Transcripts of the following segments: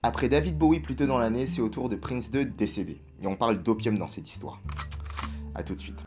Après David Bowie plus tôt dans l'année, c'est au tour de Prince de décéder. Et on parle d'opium dans cette histoire. A tout de suite.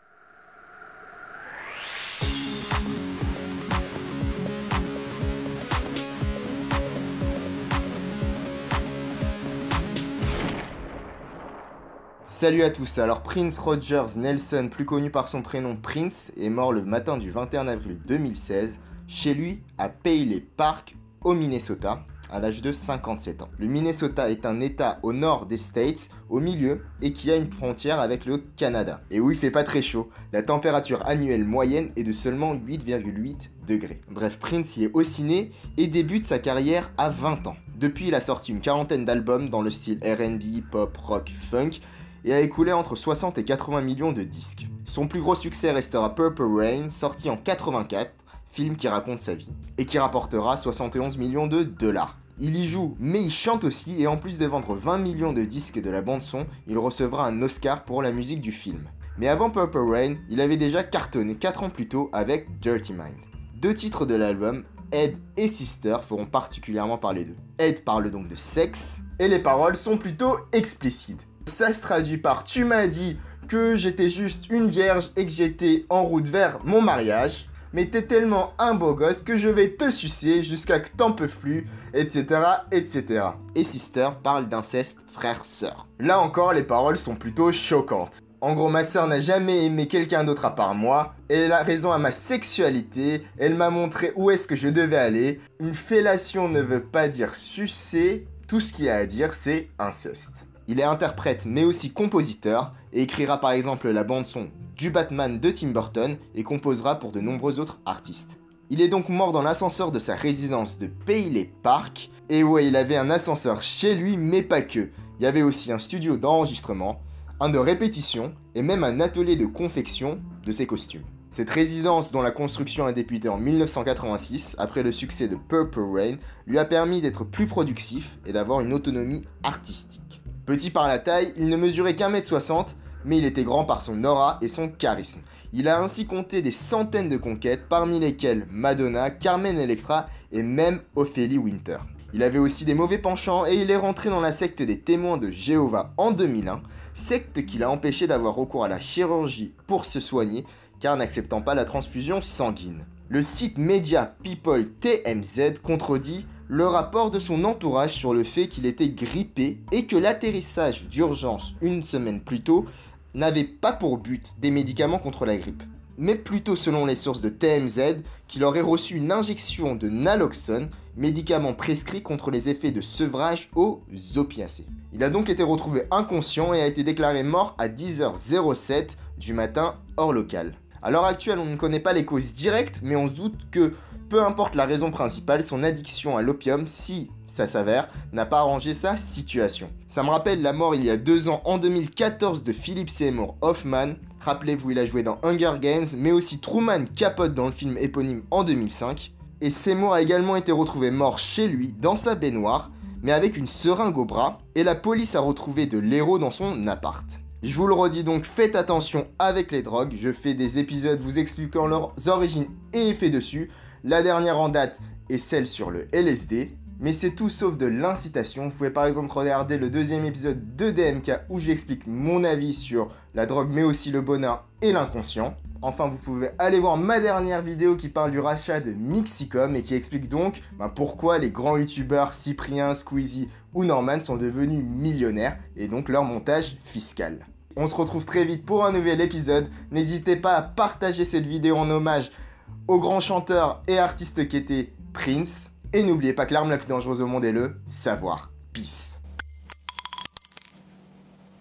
Salut à tous, alors Prince Rogers Nelson, plus connu par son prénom Prince, est mort le matin du 21 avril 2016, chez lui à Paisley Park, au Minnesota, à l'âge de 57 ans. Le Minnesota est un état au nord des States, au milieu, et qui a une frontière avec le Canada. Et où il fait pas très chaud, la température annuelle moyenne est de seulement 8,8 degrés. Bref, Prince y est aussi né et débute sa carrière à 20 ans. Depuis, il a sorti une quarantaine d'albums dans le style R&B, pop, rock, funk, et a écoulé entre 60 et 80 millions de disques. Son plus gros succès restera Purple Rain, sorti en 84, film qui raconte sa vie, et qui rapportera 71 millions de dollars. Il y joue, mais il chante aussi, et en plus de vendre 20 millions de disques de la bande-son, il recevra un Oscar pour la musique du film. Mais avant Purple Rain, il avait déjà cartonné 4 ans plus tôt avec Dirty Mind. Deux titres de l'album, Head et Sister, feront particulièrement parler d'eux. Head parle donc de sexe, et les paroles sont plutôt explicites. Ça se traduit par « Tu m'as dit que j'étais juste une vierge et que j'étais en route vers mon mariage, mais t'es tellement un beau gosse que je vais te sucer jusqu'à que t'en peux plus, etc. etc. » Et Sister parle d'inceste frère-sœur. Là encore, les paroles sont plutôt choquantes. En gros, ma sœur n'a jamais aimé quelqu'un d'autre à part moi, elle a raison à ma sexualité, elle m'a montré où est-ce que je devais aller. Une fellation ne veut pas dire sucer, tout ce qu'il y a à dire c'est inceste. Il est interprète mais aussi compositeur et écrira par exemple la bande-son du Batman de Tim Burton et composera pour de nombreux autres artistes. Il est donc mort dans l'ascenseur de sa résidence de Paisley Park, et ouais, il avait un ascenseur chez lui mais pas que. Il y avait aussi un studio d'enregistrement, un de répétition et même un atelier de confection de ses costumes. Cette résidence, dont la construction a débuté en 1986, après le succès de Purple Rain, lui a permis d'être plus productif et d'avoir une autonomie artistique. Petit par la taille, il ne mesurait qu'1 m 60, mais il était grand par son aura et son charisme. Il a ainsi compté des centaines de conquêtes, parmi lesquelles Madonna, Carmen Electra et même Ophélie Winter. Il avait aussi des mauvais penchants et il est rentré dans la secte des témoins de Jéhovah en 2001, secte qui l'a empêché d'avoir recours à la chirurgie pour se soigner, car n'acceptant pas la transfusion sanguine. Le site média People TMZ contredit le rapport de son entourage sur le fait qu'il était grippé et que l'atterrissage d'urgence une semaine plus tôt n'avait pas pour but des médicaments contre la grippe, mais plutôt selon les sources de TMZ qu'il aurait reçu une injection de naloxone, médicament prescrit contre les effets de sevrage aux opiacés. Il a donc été retrouvé inconscient et a été déclaré mort à 10h07 du matin hors local. À l'heure actuelle, on ne connaît pas les causes directes, mais on se doute que peu importe la raison principale, son addiction à l'opium, si ça s'avère, n'a pas arrangé sa situation. Ça me rappelle la mort il y a 2 ans, en 2014, de Philip Seymour Hoffman. Rappelez-vous, il a joué dans Hunger Games, mais aussi Truman Capote dans le film éponyme en 2005. Et Seymour a également été retrouvé mort chez lui, dans sa baignoire, mais avec une seringue au bras, et la police a retrouvé de l'héros dans son appart. Je vous le redis donc, faites attention avec les drogues, je fais des épisodes vous expliquant leurs origines et effets dessus. La dernière en date est celle sur le LSD, mais c'est tout sauf de l'incitation. Vous pouvez par exemple regarder le 2e épisode de DMK où j'explique mon avis sur la drogue mais aussi le bonheur et l'inconscient. Enfin, vous pouvez aller voir ma dernière vidéo qui parle du rachat de Mixicom et qui explique donc pourquoi les grands youtubeurs Cyprien, Squeezie ou Norman sont devenus millionnaires et donc leur montage fiscal. On se retrouve très vite pour un nouvel épisode. N'hésitez pas à partager cette vidéo en hommage au grand chanteur et artiste qu'était Prince. Et n'oubliez pas que l'arme la plus dangereuse au monde est le savoir. Peace.